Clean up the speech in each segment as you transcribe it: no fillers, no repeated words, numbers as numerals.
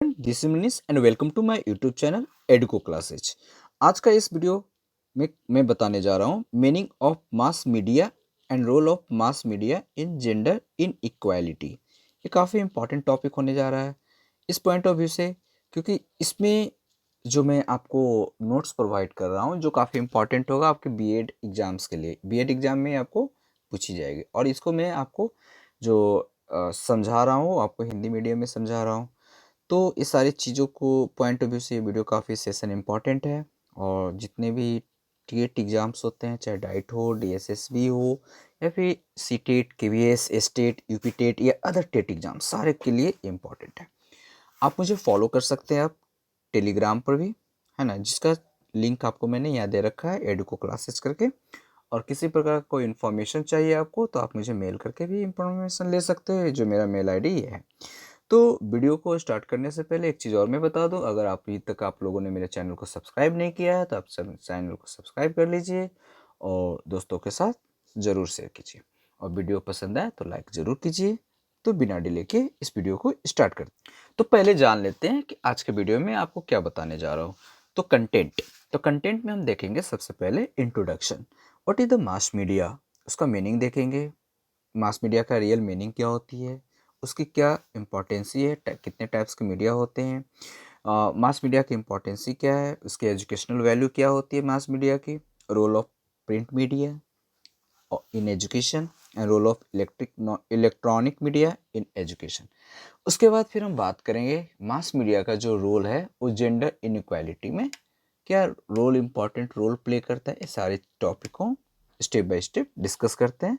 This is Manish and welcome to my YouTube channel Educo classes. आज का इस video में मैं बताने जा रहा हूँ meaning of mass media and role of mass media in gender inequality. ये काफ़ी इंपॉर्टेंट टॉपिक होने जा रहा है इस पॉइंट ऑफ व्यू से, क्योंकि इसमें जो मैं आपको नोट्स प्रोवाइड कर रहा हूँ जो काफ़ी इंपॉर्टेंट होगा आपके बीएड एग्ज़ाम्स के लिए। बीएड एग्ज़ाम में आपको पूछी जाएगी और इसको मैं आपको जो समझा रहा हूँ आपको हिंदी मीडियम में समझा रहा हूँ। तो इस सारी चीज़ों को पॉइंट ऑफ व्यू से ये वीडियो काफ़ी सेशन इम्पॉर्टेंट है। और जितने भी टेट एग्ज़ाम्स होते हैं, चाहे डाइट हो, डीएसएसबी हो या फिर CTET, KVS, state, UP TET या अदर टेट एग्ज़ाम, सारे के लिए इम्पॉर्टेंट है। आप मुझे फॉलो कर सकते हैं आप टेलीग्राम पर भी, है ना, जिसका लिंक आपको मैंने यहाँ दे रखा है एडुको क्लासेस करके। और किसी प्रकार का कोई इन्फॉर्मेशन चाहिए आपको तो आप मुझे मेल करके भी इन्फॉर्मेशन ले सकते हैं, जो मेरा मेल आईडी ये है। तो वीडियो को स्टार्ट करने से पहले एक चीज़ और मैं बता दूं, अगर आप अभी तक आप लोगों ने मेरे चैनल को सब्सक्राइब नहीं किया है तो आप सब चैनल को सब्सक्राइब कर लीजिए और दोस्तों के साथ ज़रूर शेयर कीजिए और वीडियो पसंद आए तो लाइक ज़रूर कीजिए। तो बिना डिले के इस वीडियो को स्टार्ट करते हैं। तो पहले जान लेते हैं कि आज के वीडियो में आपको क्या बताने जा रहा हूँ। तो कंटेंट में हम देखेंगे सबसे पहले introduction, what is the mass media, उसका मीनिंग देखेंगे, मास मीडिया का रियल मीनिंग क्या होती है, उसकी क्या इम्पोर्टेंसी है, कितने टाइप्स के मीडिया होते हैं, मास मीडिया की इम्पोर्टेंसी क्या है, उसकी एजुकेशनल वैल्यू क्या होती है मास मीडिया की, role of print media in education and role of electronic media in education. उसके बाद फिर हम बात करेंगे मास मीडिया का जो रोल है वो जेंडर इनइक्वालिटी में क्या रोल इम्पॉर्टेंट रोल प्ले करता है। ये सारे टॉपिक को स्टेप बाय स्टेप डिस्कस करते हैं।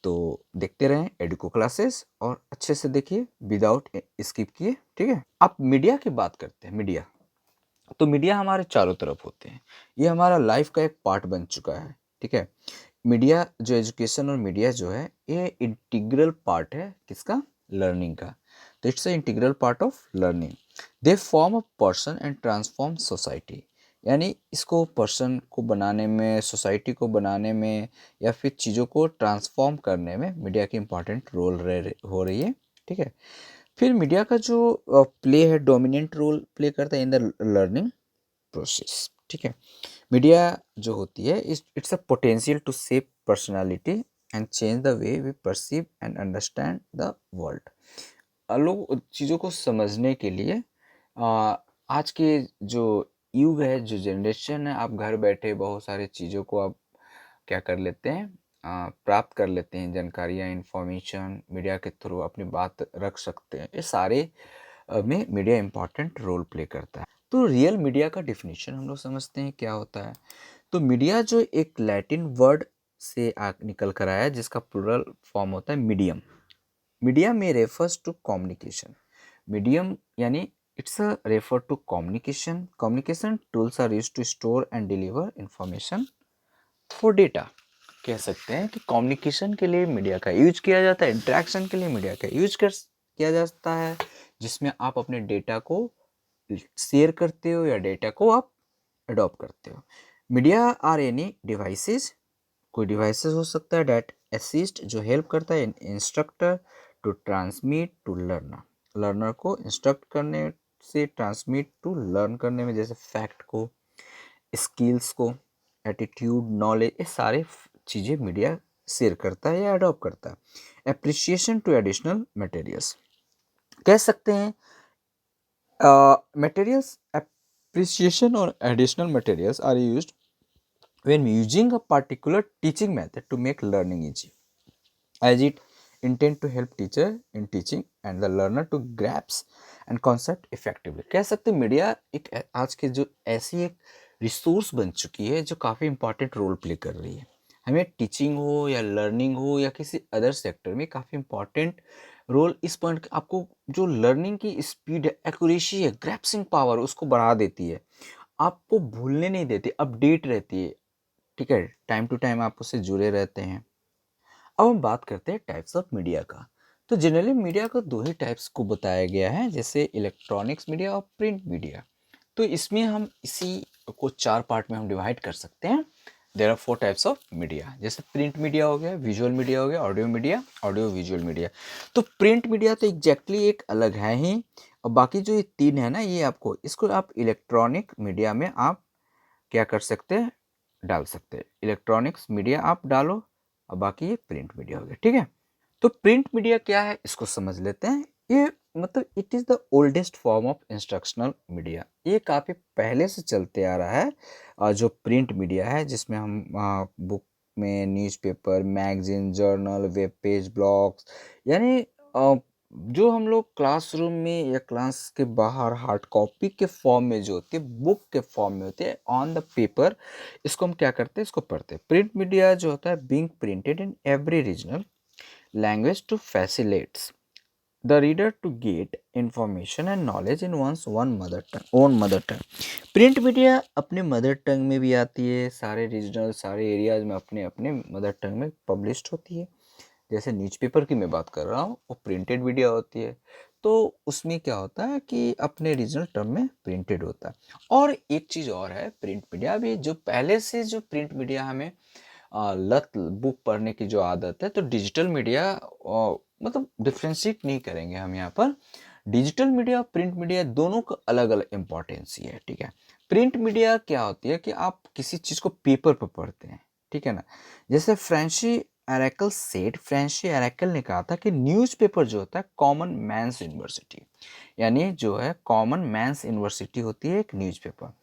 तो देखते रहें एडुको क्लासेस और अच्छे से देखिए विदाउट स्किप किए, ठीक है। अब मीडिया की बात करते हैं। मीडिया हमारे चारों तरफ होते हैं, ये हमारा लाइफ का एक पार्ट बन चुका है, ठीक है। मीडिया जो एजुकेशन और मीडिया जो है ये इंटीग्रल पार्ट है किसका, लर्निंग का। तो it's a integral part of learning. They form a person and transform society, यानी इसको पर्सन को बनाने में, सोसाइटी को बनाने में या फिर चीज़ों को ट्रांसफॉर्म करने में मीडिया की इंपॉर्टेंट रोल हो रही है, ठीक है। फिर मीडिया का जो प्ले है, डोमिनेंट रोल प्ले करता है इन द लर्निंग प्रोसेस, ठीक है। मीडिया जो होती है it's a potential to shape personality and change the way we perceive and understand the world. लोग चीज़ों को समझने के लिए आज के जो युग है, जो जनरेशन है, आप घर बैठे बहुत सारी चीज़ों को आप क्या कर लेते हैं, प्राप्त कर लेते हैं, जानकारियाँ, इन्फॉर्मेशन मीडिया के थ्रू अपनी बात रख सकते हैं। ये सारे में मीडिया इम्पॉर्टेंट रोल प्ले करता है। तो रियल मीडिया का डिफिनीशन हम लोग समझते हैं क्या होता है। तो मीडिया जो एक लैटिन वर्ड से निकल कर आया है जिसका प्लूरल फॉर्म होता है मीडियम। मीडिया में रेफर्स टू कम्युनिकेशन। मीडियम यानी it's a refer to communication. Communication tools are used to store and deliver information for data. कह सकते हैं कि कम्युनिकेशन के लिए मीडिया का यूज किया जाता है, इंटरेक्शन के लिए मीडिया का यूज किया जाता है, जिसमें आप अपने डेटा को शेयर करते हो या डेटा को आप अडॉप्ट करते हो। मीडिया आर एनी डिवाइसेस, कोई डिवाइसेस हो सकता है डेट असिस्ट, जो हेल्प करता है instructor to transmit to learner. Learner को इंस्ट्रक्ट करने से ट्रांसमिट टू लर्न करने में, जैसे फैक्ट को, स्किल्स को, एटीट्यूड, नॉलेज, ये सारे चीज़ें मीडिया शेयर करता है या अडॉप्ट करता है। एप्रिसिएशन टू एडिशनल मटेरियल्स, कह सकते हैं materials appreciation or additional materials are used when using a particular teaching method to make learning easy, as it intend to help teacher in teaching and the learner to grasp and concept effectively। कह सकते हैं media एक आज के जो ऐसी एक resource बन चुकी है जो काफ़ी इंपॉर्टेंट रोल प्ले कर रही है। हमें टीचिंग हो या लर्निंग हो या किसी अदर सेक्टर में काफ़ी इंपॉर्टेंट रोल इस पॉइंट आपको, जो लर्निंग की स्पीड है, एक्यूरेसी है, ग्रैस्पिंग पावर उसको बढ़ा देती है, आपको भूलने नहीं देती, अपडेट रहती है, ठीक है। टाइम टू टाइम आप उससे जुड़े रहते हैं। अब हम बात करते हैं टाइप्स ऑफ मीडिया का। तो जनरली मीडिया को दो ही टाइप्स को बताया गया है, जैसे इलेक्ट्रॉनिक्स मीडिया और प्रिंट मीडिया। तो इसमें हम इसी को चार पार्ट में हम डिवाइड कर सकते हैं। There are four types of media, जैसे प्रिंट मीडिया हो गया, विजुअल मीडिया हो गया, audio media, audio visual media. तो प्रिंट मीडिया तो एग्जैक्टली एक अलग है ही, और बाकी जो ये 3 है ना, ये आपको इसको आप इलेक्ट्रॉनिक मीडिया में आप क्या कर सकते हैं, डाल सकते हैं। इलेक्ट्रॉनिक्स मीडिया आप डालो और बाकी ये प्रिंट मीडिया हो गया, ठीक है। तो प्रिंट मीडिया क्या है इसको समझ लेते हैं। ये मतलब it is the oldest form of instructional media. ये काफ़ी पहले से चलते आ रहा है जो प्रिंट मीडिया है, जिसमें हम बुक में newspaper, magazine, journal, web page, blogs, यानी जो हम लोग क्लासरूम में या क्लास के बाहर हार्ड कॉपी के फॉर्म में जो होती है, बुक के फॉर्म में होती है ऑन द पेपर, इसको हम क्या करते हैं, इसको पढ़ते हैं। प्रिंट मीडिया जो होता है being printed in every regional language to facilitates the reader to get information and knowledge in one's own mother tongue. Print media अपने मदर टंग में भी आती है, सारे रीजनल सारे एरियाज में अपने अपने मदर टंग में पब्लिश्ड होती है। जैसे न्यूज़पेपर की मैं बात कर रहा हूँ, वो प्रिंटेड मीडिया होती है, तो उसमें क्या होता है कि अपने रीजनल टर्म में प्रिंटेड होता है। और एक चीज़ और है, प्रिंट मीडिया भी जो पहले से जो प्रिंट मीडिया हमें लत बुक पढ़ने की जो आदत है, तो डिजिटल मीडिया मतलब डिफ्रेंशिएट नहीं करेंगे हम यहाँ पर। डिजिटल मीडिया प्रिंट मीडिया दोनों का अलग अलग इम्पोर्टेंस ही है, ठीक है। प्रिंट मीडिया क्या होती है कि आप किसी चीज़ को पेपर पर पढ़ते हैं, ठीक है ना। जैसे फ्रेंची एरेकल ने कहा था कि न्यूज़पेपर जो होता है कॉमन मैन्स यूनिवर्सिटी, यानी जो है कॉमन मैन्स यूनिवर्सिटी होती है एक न्यूज़पेपर।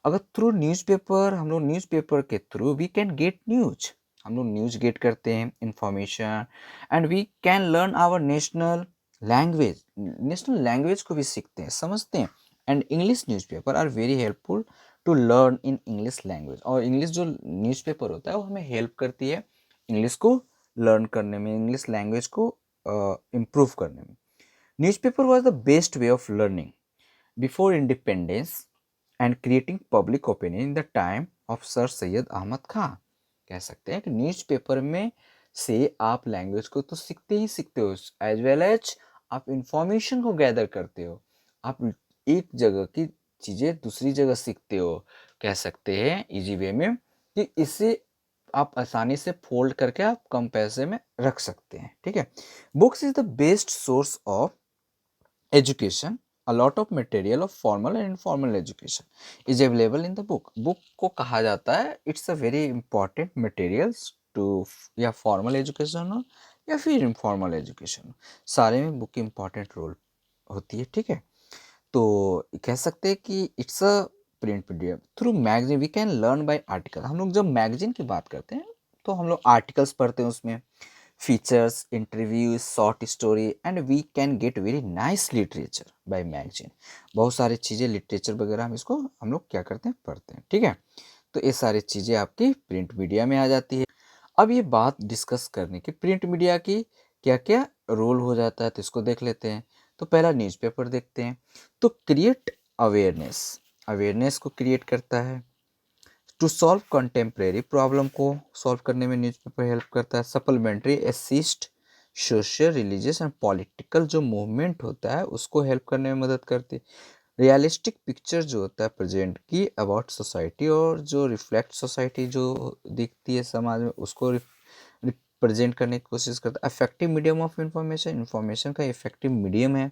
अगर थ्रू न्यूज़पेपर, हम लोग न्यूज़पेपर के through we can get news, हम लोग न्यूज़ गेट करते हैं information, and we can learn our national language को भी सीखते हैं, समझते हैं। And English newspaper are very helpful to learn in English language, और इंग्लिश जो न्यूज़पेपर होता है वो हमें हेल्प करती है इंग्लिश को लर्न करने में, इंग्लिश लैंग्वेज को इम्प्रूव करने में। Newspaper was the best way of learning before independence and creating public opinion in the time of sir Syed Ahmad Khan. कह सकते हैं कि न्यूज़पेपर में से आप लैंग्वेज को तो सीखते ही सीखते हो, एज वेल एज आप इंफॉर्मेशन को गैदर करते हो, आप एक जगह की चीज़ें दूसरी जगह सीखते हो, कह सकते हैं इजी वे में कि इससे आप आसानी से फोल्ड करके आप कम पैसे में रख सकते हैं, ठीक है। Books is the best source of education. A lot of material of formal and informal education is available in the book. book को कहा जाता है it's a very important materials to या formal education हो या फिर informal education हो, सारे में book important role होती है, ठीक है। तो कह सकते हैं कि it's a print media through magazine we can learn by article। हम लोग जब magazine की बात करते हैं तो हम लोग articles पढ़ते हैं, उसमें features, interviews, short story, and we can get very nice literature by magazine। बहुत सारी चीज़ें लिटरेचर वगैरह हम लोग क्या करते हैं, पढ़ते हैं, ठीक है। तो ये सारी चीज़ें आपकी प्रिंट मीडिया में आ जाती है। अब ये बात डिस्कस करने की प्रिंट मीडिया की क्या क्या रोल हो जाता है, तो इसको देख लेते हैं। तो पहला न्यूज़पेपर देखते हैं। तो क्रिएट अवेयरनेस, अवेयरनेस को क्रिएट करता है। टू सॉल्व कंटेम्प्रेरी प्रॉब्लम को सॉल्व करने में न्यूज़पेपर हेल्प करता है। Supplementary assist social, religious and political जो मूवमेंट होता है उसको हेल्प करने में मदद करती है। रियलिस्टिक पिक्चर जो होता है प्रेजेंट की अबाउट सोसाइटी, और जो रिफ्लेक्ट सोसाइटी जो दिखती है समाज में उसको रिप्रेजेंट करने की कोशिश करता है। Effective medium of information, information का इफेक्टिव मीडियम है।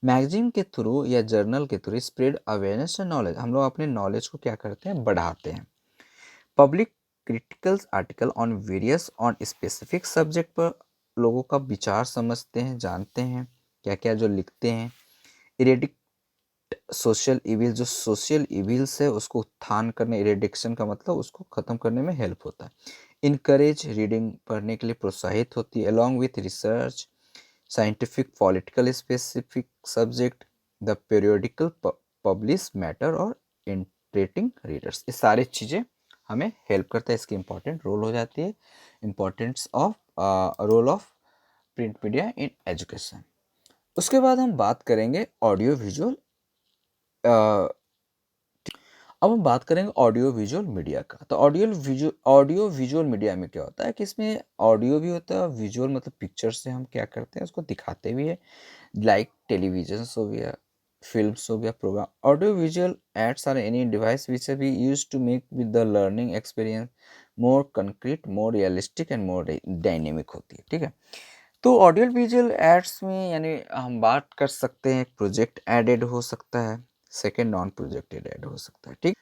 मैगजीन के थ्रू या जर्नल के through spread awareness and knowledge, हम लोग अपने नॉलेज को क्या करते हैं, बढ़ाते हैं। Public critical article on various on specific subject पर लोगों का विचार समझते हैं, जानते हैं क्या क्या जो लिखते हैं। इरेडिक्ट सोशल इविल, जो सोशल इविल्स है उसको उत्थान करने, इरेडिक्शन का मतलब उसको ख़त्म करने में हेल्प होता है। इनकरेज रीडिंग, पढ़ने के लिए प्रोत्साहित होती है। Along with research, scientific, political, specific subject, the periodical publish matter और इंटरेटिंग रीडर्स, ये सारी चीज़ें हमें हेल्प करता है। इसकी इंपॉर्टेंट रोल हो जाती है, importance of role of print media in education. उसके बाद हम बात करेंगे ऑडियो विजुअल। अब हम बात करेंगे ऑडियो विजुअल मीडिया का। तो ऑडियो विजुअल मीडिया में क्या होता है कि इसमें ऑडियो भी होता है, विजुअल मतलब पिक्चर से हम क्या करते हैं उसको दिखाते भी है, लाइक टेलीविजन हो गया, फिल्म्स हो गया, program. Audio visual aids are any device which be use to make with the learning experience more concrete, more realistic and more dynamic होती है, ठीक है। तो ऑडियो विजुअल एड्स में यानी हम बात कर सकते हैं, प्रोजेक्ट एडेड हो सकता है, सेकेंड नॉन प्रोजेक्टेड ऐड हो सकता है, ठीक।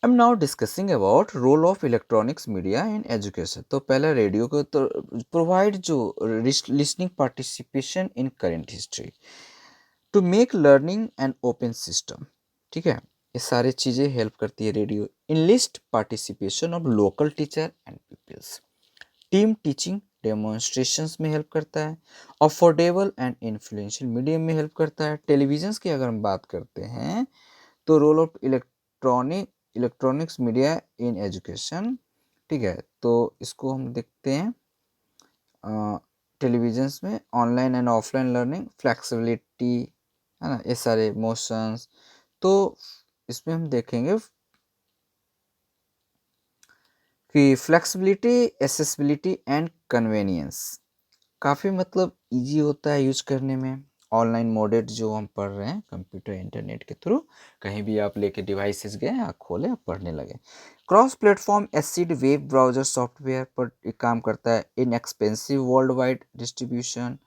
I am now discussing about role of electronics media in education. तो पहले रेडियो को तो प्रोवाइड जो listening participation in current history to make learning and open system, ठीक है। ये सारी चीज़ें हेल्प करती है radio. Enlist participation of local teacher and peoples, team teaching demonstrations में हेल्प करता है। अफोर्डेबल एंड इन्फ्लुएंशियल मीडियम में हेल्प करता है। टेलीविजन्स की अगर हम बात करते हैं तो role of electronics media in education, ठीक है। तो इसको हम देखते हैं टेलीविजन्स में online and offline learning, flexibility, है ना, ये सारे मोशंस। तो इसमें हम देखेंगे कि फ्लेक्सिबिलिटी, एसेसिबिलिटी एंड कन्वीनियंस, काफ़ी मतलब इजी होता है यूज करने में। ऑनलाइन मोडेड जो हम पढ़ रहे हैं कंप्यूटर इंटरनेट के थ्रू, कहीं भी आप लेके डिवाइसेस गए, आप खोले, आप पढ़ने लगे। Cross platform acid web browser software पर एक काम करता है। इन एक्सपेंसिव वर्ल्ड वाइड डिस्ट्रीब्यूशन,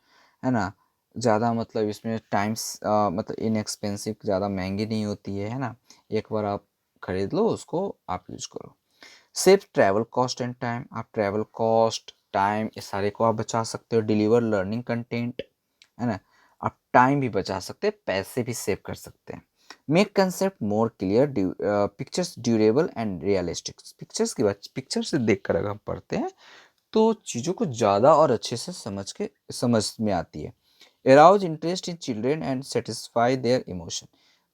है ना, ज़्यादा मतलब इसमें टाइम्स मतलब इन एक्सपेंसिव, ज़्यादा महंगी नहीं होती है ना। एक बार आप खरीद लो उसको, आप यूज करो। Save travel cost and time, आप ट्रैवल कॉस्ट, टाइम, इस सारे को आप बचा सकते हो। डिलीवर लर्निंग कंटेंट, है ना, आप टाइम भी बचा सकते हैं, पैसे भी सेव कर सकते हैं। Make concept more clear, pictures durable and realistic, pictures की बात, पिक्चर से देख कर अगर हम पढ़ते हैं तो चीज़ों को ज़्यादा और अच्छे से समझ में आती है। arouse interest in children and satisfy their emotion,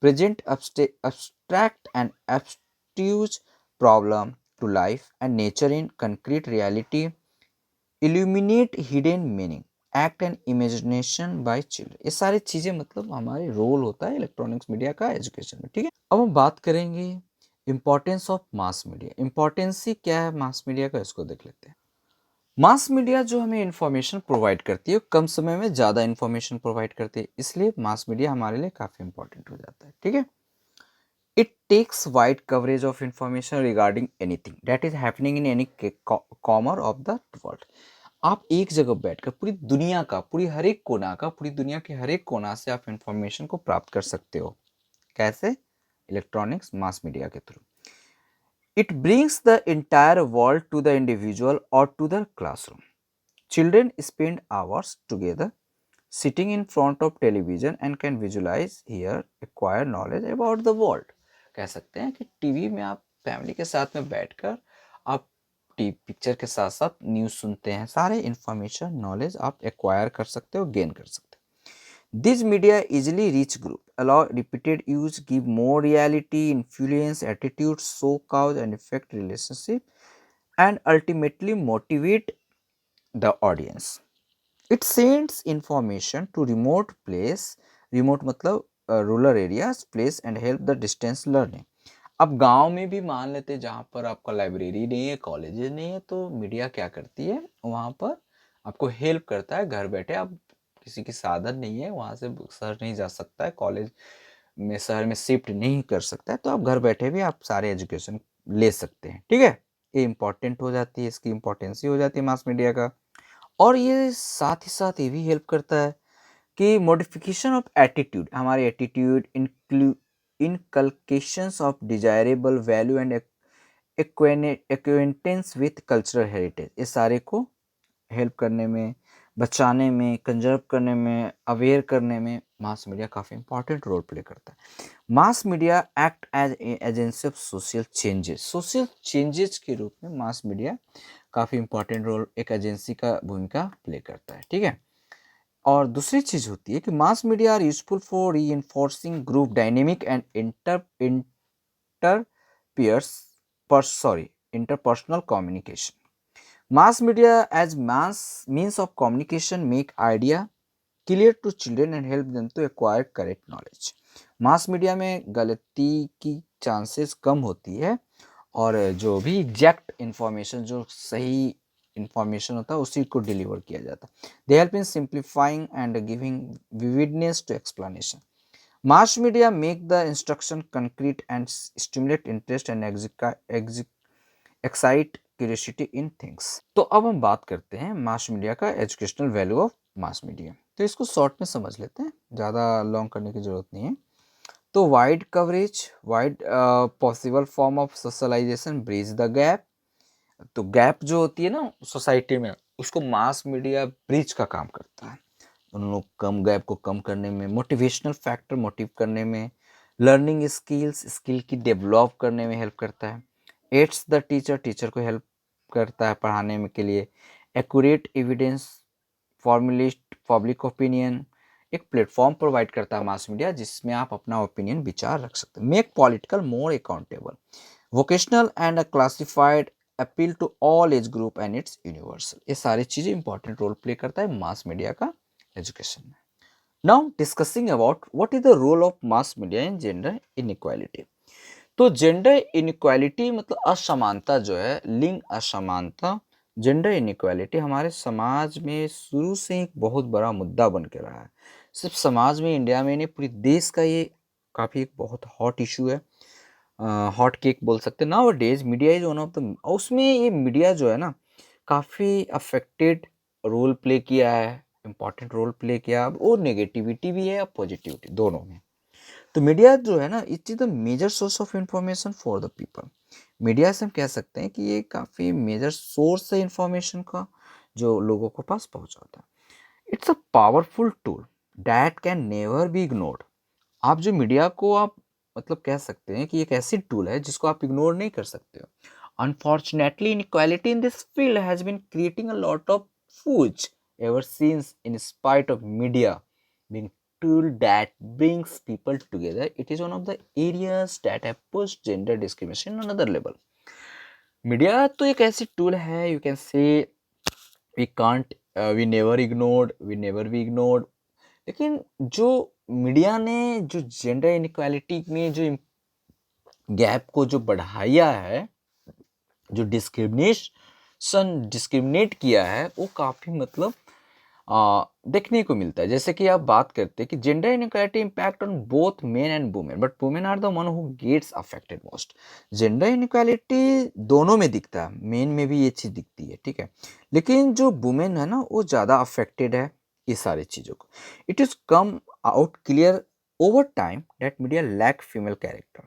present abstract and abstruse problem to life and nature in concrete reality, illuminate hidden meaning, act and imagination by children। ये सारी चीज़ें मतलब हमारे रोल होता है इलेक्ट्रॉनिक्स मीडिया का education में, ठीक है। अब हम बात करेंगे importance of mass media. Importance ही क्या है मास मीडिया का, इसको देख लेते हैं। मास मीडिया जो हमें इंफॉर्मेशन प्रोवाइड करती है, कम समय में ज़्यादा इंफॉर्मेशन प्रोवाइड करती है, इसलिए मास मीडिया हमारे लिए काफ़ी इंपॉर्टेंट हो जाता है, ठीक है। It takes wide coverage of information regarding anything that is happening in any corner of the world. आप एक जगह बैठकर पूरी दुनिया का, पूरी हर एक कोना का, पूरी दुनिया के हर एक कोना से आप इंफॉर्मेशन को प्राप्त कर सकते हो। कैसे? इलेक्ट्रॉनिक्स मास मीडिया के through. It brings the entire world to the individual or to the classroom. Children spend hours together sitting in front of television and can visualize, hear, acquire knowledge about the world. कह सकते हैं कि TV में आप family के साथ में बैठकर आप पिक्चर के साथ साथ न्यूज़ सुनते हैं, सारे इंफॉर्मेशन, नॉलेज आप एक्वायर कर सकते हो, गेन कर सकते हो। These media easily reach group, allow repeated use, give more reality, influence attitudes, show cause and effect relationship, and ultimately motivate the audience. It sends information to remote place, remote मतलब rural areas, place and help the distance learning. अब गांव में भी मान लेते जहाँ पर आपका लाइब्रेरी नहीं है, कॉलेजेस नहीं है, तो मीडिया क्या करती है, वहाँ पर आपको हेल्प करता है। घर बैठे आप, किसी की साधन नहीं है, वहाँ से शहर नहीं जा सकता है, कॉलेज में शहर में शिफ्ट नहीं कर सकता है, तो आप घर बैठे भी आप सारे एजुकेशन ले सकते हैं, ठीक है। ये इंपॉर्टेंट हो जाती है, इसकी इंपॉर्टेंस ही हो जाती है मास मीडिया का। और ये साथ ही साथ ये भी हेल्प करता है कि मॉडिफिकेशन ऑफ एटीट्यूड, हमारे attitude, inculcations of desirable value and acquaintance with cultural heritage, ये सारे को हेल्प करने में, बचाने में, कंजर्व करने में, अवेयर करने में मास मीडिया काफ़ी इंपॉर्टेंट रोल प्ले करता है। Mass media act as agency of social changes के रूप में मास मीडिया काफ़ी इंपॉर्टेंट रोल, एक एजेंसी का भूमिका प्ले करता है, ठीक है। और दूसरी चीज़ होती है कि mass media are useful for reinforcing group dynamic and interpersonal पर sorry interpersonal communication. Mass media as means of communication make idea clear to children and help them to acquire correct knowledge. Mass media में गलती की chances कम होती है और जो भी exact information, जो सही इंफॉर्मेशन होता है उसी को डिलीवर किया जाता है। They help in simplifying and giving vividness to explanation. Mass media make the instruction concrete and stimulate interest and excite curiosity in things. तो अब हम बात करते हैं मास मीडिया का educational value of mass media. तो इसको शॉर्ट में समझ लेते हैं, ज़्यादा लॉन्ग करने की ज़रूरत नहीं है। तो wide coverage, wide possible form of socialization, bridge the gap. तो गैप जो होती है ना सोसाइटी में, उसको मास मीडिया ब्रिज का काम करता है। उन लोग कम गैप को कम करने में, मोटिवेशनल फैक्टर मोटिव करने में, लर्निंग स्किल्स स्किल की डेवलप करने में हेल्प करता है। एड्स द टीचर, टीचर को हेल्प करता है पढ़ाने में के लिए। Accurate evidence, formulate public opinion, एक प्लेटफॉर्म प्रोवाइड करता है मास मीडिया जिसमें आप अपना ओपिनियन विचार रख सकते हैं। Make political more accountable, vocational and classified, appeal to all age group and it's universal. ये सारी चीजें इंपॉर्टेंट रोल प्ले करता है मास मीडिया का एजुकेशन में। Now discussing about what is the role of mass media in gender inequality. तो gender inequality मतलब असमानता जो है, लिंग असमानता, जेंडर इनइक्वालिटी हमारे समाज में शुरू से एक बहुत बड़ा मुद्दा बन के रहा है। सिर्फ समाज में, इंडिया में नहीं, पूरे देश का ये काफ़ी एक बहुत हॉट इशू है, हॉट केक बोल सकते हैं। Now days media is one of the, उसमें ये मीडिया जो है ना काफ़ी अफेक्टेड रोल प्ले किया है, इम्पॉर्टेंट रोल प्ले किया। अब वो नेगेटिविटी भी है और पॉजिटिविटी दोनों में। तो मीडिया जो है ना, it is the major source of information for the people. Media से हम कह सकते हैं कि ये काफ़ी मेजर सोर्स है इंफॉर्मेशन का, जो लोगों को पास पहुंचाता है। It's a powerful tool that can never be ignored. आप जो मीडिया को आप मतलब कह सकते हैं कि एक ऐसी टूल है जिसको आप इग्नोर नहीं कर सकते हो। Unfortunately inequality in this field has been creating a lot of foods ever since, in spite of media being tool that brings people together. It is one of the areas that have pushed gender discrimination on another level. Media तो एक ऐसी tool है, you can say we can't, we never ignored, we never be ignored. लेकिन जो media ने जो gender inequality में जो गैप को जो बढ़ाया है, जो डिस्क्रिमिनेट किया है, वो काफ़ी मतलब देखने को मिलता है। जैसे कि आप बात करते हैं कि gender inequality impact on both men and women, but women are the one who gets affected most. Gender inequality दोनों में दिखता है, मेन में भी ये चीज़ दिखती है, ठीक है। लेकिन जो वुमेन है ना, वो ज़्यादा अफेक्टेड है ये सारी चीज़ों को। It is come out clear over time that media lack female character,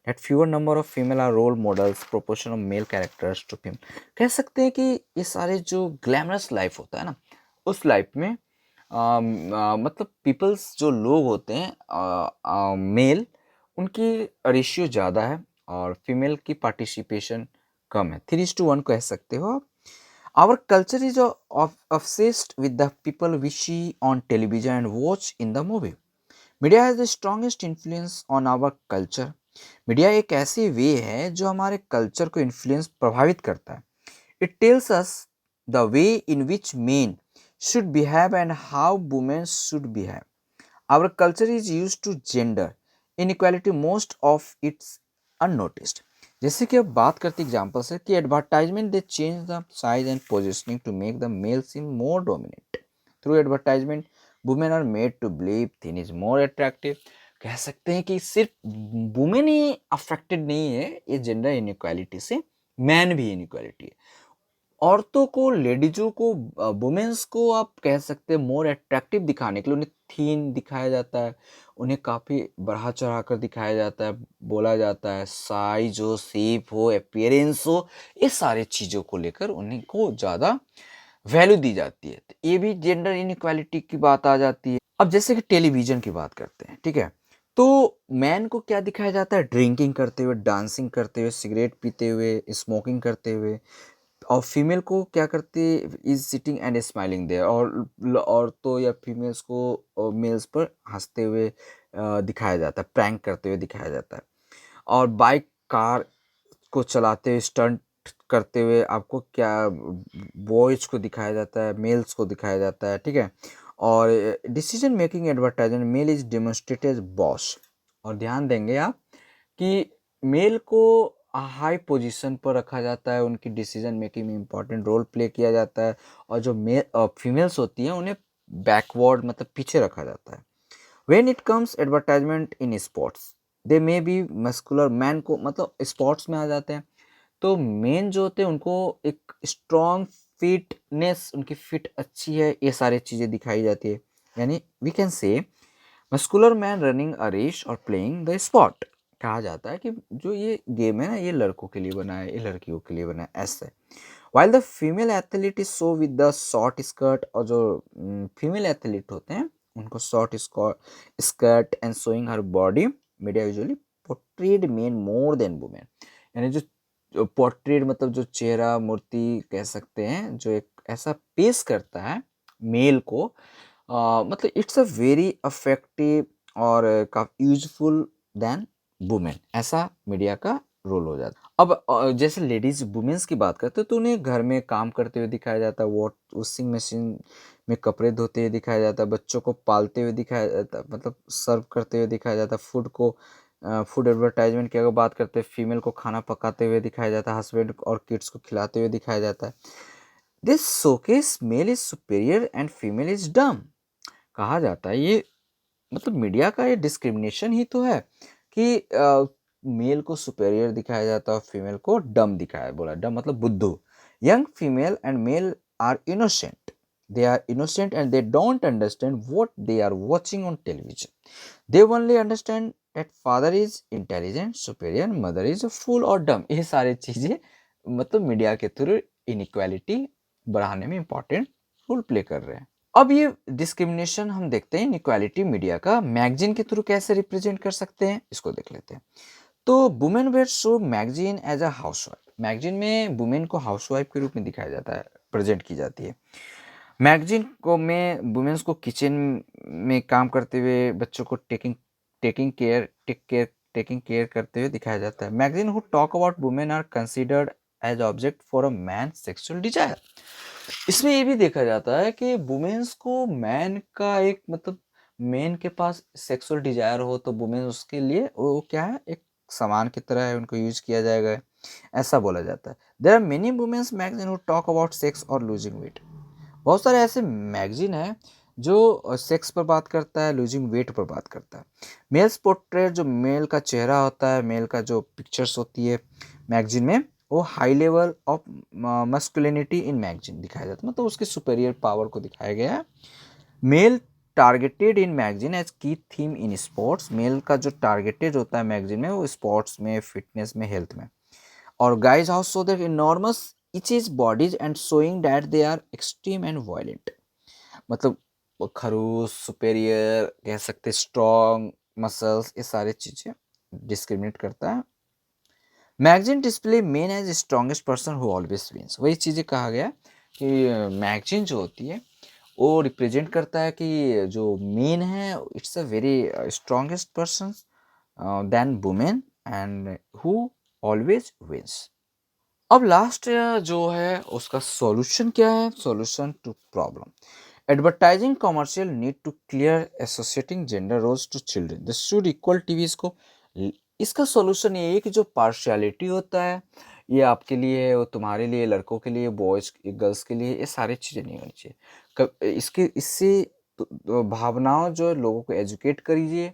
that fewer number of female are role models, proportion of male characters to film। कह सकते हैं कि ये सारे जो ग्लैमरस लाइफ होता है ना, उस लाइफ में मतलब पीपल्स जो लोग होते हैं मेल, उनकी रेशियो ज़्यादा है और फीमेल की पार्टिसिपेशन कम है। 3:1 कह सकते हो आप। Our culture is obsessed with the people we see on television and watch in the movie. Media has the strongest influence on our culture. Media एक ऐसी वे है जो हमारे कल्चर को इन्फ्लुएंस प्रभावित करता है। It tells us the way in which men should behave and how women should behave. Our culture is use to gender inequality most of its unnoticed. जैसे कि अब बात करते एग्जाम्पल से कि advertisement they change the size and positioning to make the male seem more dominate. Through advertisement women are made to believe thin is more attractive. कह सकते हैं कि सिर्फ वुमेन ही अफेक्टेड नहीं है ये जेंडर इनइक्वालिटी से, मैन भी इनइक्वालिटी है। औरतों को, लेडीजों को, वुमेन्स को आप कह सकते हैं मोर अट्रैक्टिव दिखाने के लिए उन्हें थीन दिखाया जाता है, उन्हें काफ़ी बढ़ा चढ़ा कर दिखाया जाता है, बोला जाता है साइज हो, शेप हो, अपीयरेंस हो, ये सारे चीज़ों को लेकर उन्हें को ज़्यादा वैल्यू दी जाती है। तो ये भी जेंडर इनइक्वालिटी की बात आ जाती है। अब जैसे कि टेलीविज़न की बात करते हैं, ठीक है, तो मैन को क्या दिखाया जाता है? ड्रिंकिंग करते हुए, डांसिंग करते हुए, सिगरेट पीते हुए, स्मोकिंग करते हुए। और फीमेल को क्या करती है? Is sitting and smiling there. और औरतों या फीमेल्स को मेल्स पर हंसते हुए दिखाया जाता है, प्रैंक करते हुए दिखाया जाता है। और बाइक, कार को चलाते हुए, स्टंट करते हुए आपको क्या बॉयज को दिखाया जाता है, मेल्स को दिखाया जाता है, ठीक है। और decision making advertisement male is demonstrated boss. और ध्यान देंगे आप कि मेल को हाई पोजीशन पर रखा जाता है, उनकी डिसीजन मेकिंग में इंपॉर्टेंट रोल प्ले किया जाता है। और जो फीमेल्स होती हैं उन्हें बैकवर्ड मतलब पीछे रखा जाता है। When it comes advertisement in sports they may be muscular, man को मतलब स्पोर्ट्स में आ जाते हैं तो मेन जो होते हैं उनको एक स्ट्रॉन्ग फिटनेस, उनकी फिट अच्छी है, ये सारी चीज़ें दिखाई जाती है। यानी we can say muscular man running a race और प्लेइंग द स्पॉट। कहा जाता है कि जो ये गेम है ना, ये लड़कों के लिए बना है, ये लड़कियों के लिए बना है, ऐसा है। While the female athlete is show with the short skirt, और जो फीमेल एथलीट होते हैं उनको short skirt and showing her body, media usually portrayed main more than women. यानी जो पोर्ट्रेट मतलब जो चेहरा मूर्ति कह सकते हैं, जो एक ऐसा पेश करता है मेल को, मतलब इट्स अ वेरी अफेक्टिव और काफी यूजफुल देन वुमेन, ऐसा मीडिया का रोल हो जाता है। अब जैसे लेडीज वुमेन्स की बात करते हैं तो उन्हें घर में काम करते हुए दिखाया जाता है, वॉशिंग मशीन में कपड़े धोते हुए दिखाया जाता है, बच्चों को पालते हुए दिखाया जाता है, मतलब सर्व करते हुए दिखाया जाता है, फूड एडवर्टाइजमेंट की अगर बात करते हैं, फीमेल को खाना पकाते हुए दिखाया जाता है, हस्बैंड और किड्स को खिलाते हुए दिखाया जाता है। This showcase male is superior and female is dumb. कहा जाता है ये मतलब मीडिया का ये डिस्क्रिमिनेशन ही तो है कि मेल को सुपेरियर दिखाया जाता है और फीमेल को डम दिखाया, बोला डम मतलब बुद्धू। Young female and male are innocent, they are innocent and they don't understand what they are watching on television, they only understand that father is intelligent superior, mother is fool और dumb. ये सारी चीजें मतलब media के through inequality बढ़ाने में important role play कर रहे हैं। अब ये डिस्क्रिमिनेशन हम देखते हैं इनइक्वालिटी मीडिया का मैगजीन के थ्रू कैसे रिप्रेजेंट कर सकते हैं, इसको देख लेते हैं। तो women were show magazine as a housewife. Magazine में वुमेन को हाउसवाइफ के रूप में दिखाया जाता है, प्रेजेंट की जाती है। मैगजीन को में वुमेन्स को किचन में काम करते हुए, बच्चों को टेकिंग केयर करते हुए दिखाया जाता है। Magazine who talk about women are considered as object for a man sexual desire. इसमें ये भी देखा जाता है कि वुमेन्स को मैन का एक मतलब मैन के पास सेक्सुअल डिजायर हो तो वुमेन उसके लिए वो क्या है, एक सामान की तरह है, उनको यूज किया जाएगा, ऐसा बोला जाता है। There are many womens magazine who talk about sex और लूजिंग वेट। बहुत सारे ऐसे मैगजीन है जो सेक्स पर बात करता है, लूजिंग वेट पर बात करता है। मेल्स पोर्ट्रेट, जो मेल का चेहरा होता है, मेल का जो पिक्चर्स होती है मैगजीन में, वो high level of masculinity in magazine दिखाया जाता है, मतलब उसके सुपेरियर पावर को दिखाया गया है। Male targeted in magazine as की थीम इन स्पोर्ट्स। मेल का जो टारगेटेड होता है मैगजीन में वो स्पोर्ट्स में, फिटनेस में, हेल्थ में। और guys also show their enormous each bodies and showing that they are extreme and violent। मतलब वो खरूस, सुपेरियर कह सकते, स्ट्रॉन्ग मसल्स, ये सारी चीजें डिस्क्रिमिनेट करता है। Magazine display men as strongest person who always wins. वही चीजें कहा गया कि मैगजीन जो होती है वो रिप्रेजेंट करता है कि जो मेन है it's a very strongest person then women and who always wins. अब लास्ट जो है उसका सॉल्यूशन क्या है, solution to problem. Advertising commercial need to clear associating gender roles to children, this should equal TV. इसका solution ये है कि जो पार्शियलिटी होता है ये आपके लिए है, वो तुम्हारे लिए, लड़कों के लिए, बॉयज गर्ल्स के लिए, ये सारी चीज़ें नहीं होनी चाहिए। इसके इससे भावनाओं जो है लोगों को एजुकेट करिए,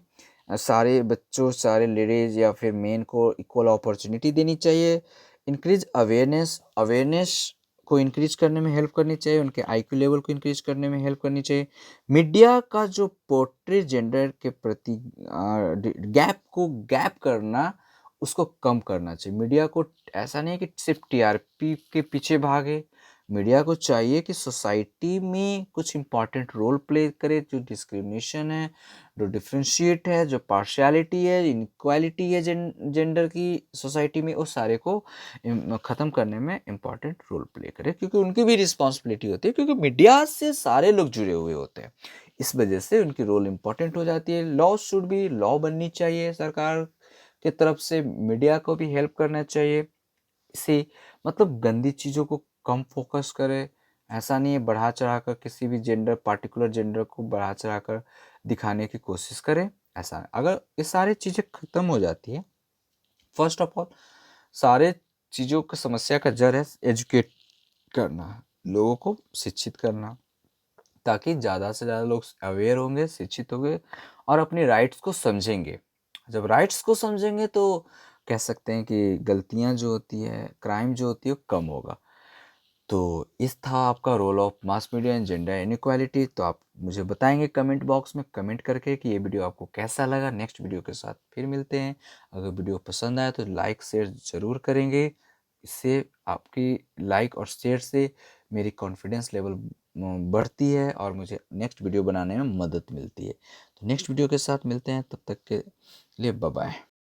सारे बच्चों, सारे लेडीज या फिर मेन को इक्वल अपॉर्चुनिटी देनी चाहिए। इंक्रीज अवेयरनेस को इंक्रीज करने में हेल्प करनी चाहिए, उनके आईक्यू लेवल को इंक्रीज करने में हेल्प करनी चाहिए। मीडिया का जो पोर्ट्रेट जेंडर के प्रति गैप करना, उसको कम करना चाहिए। मीडिया को ऐसा नहीं है कि सिर्फ टीआरपी के पीछे भागे, मीडिया को चाहिए कि सोसाइटी में कुछ इम्पॉर्टेंट रोल प्ले करे। जो डिस्क्रिमिनेशन है, जो डिफ्रेंशिएट है, जो पार्शियलिटी है, इनक्वालिटी है जेंडर की सोसाइटी में, उस सारे को ख़त्म करने में इम्पॉर्टेंट रोल प्ले करे, क्योंकि उनकी भी रिस्पॉन्सिबिलिटी होती है, क्योंकि मीडिया से सारे लोग जुड़े हुए होते हैं, इस वजह से उनकी रोल इम्पॉर्टेंट हो जाती है। लॉ शुड बी, लॉ बननी चाहिए सरकार की तरफ से, मीडिया को भी हेल्प करना चाहिए। इसे मतलब गंदी चीज़ों को कम फोकस करे, ऐसा नहीं है बढ़ा चढ़ाकर किसी भी जेंडर, पार्टिकुलर जेंडर को बढ़ा चढ़ाकर दिखाने की कोशिश करे, ऐसा नहीं। अगर ये सारी चीज़ें ख़त्म हो जाती है, फर्स्ट ऑफ ऑल सारे चीज़ों का समस्या का जड़ है एजुकेट करना, लोगों को शिक्षित करना, ताकि ज़्यादा से ज़्यादा लोग अवेयर होंगे, शिक्षित होंगे और अपनी राइट्स को समझेंगे। जब राइट्स को समझेंगे तो कह सकते हैं कि गलतियाँ जो होती है, क्राइम जो होती है वो कम होगा। तो इस था आपका role of mass media in gender inequality. तो आप मुझे बताएंगे कमेंट बॉक्स में कमेंट करके कि ये वीडियो आपको कैसा लगा। नेक्स्ट वीडियो के साथ फिर मिलते हैं। अगर वीडियो पसंद आया तो लाइक शेयर ज़रूर करेंगे। इससे आपकी लाइक और शेयर से मेरी कॉन्फिडेंस लेवल बढ़ती है और मुझे नेक्स्ट वीडियो बनाने में मदद मिलती है। तो नेक्स्ट वीडियो के साथ मिलते हैं, तब तक के लिए बाय बाय।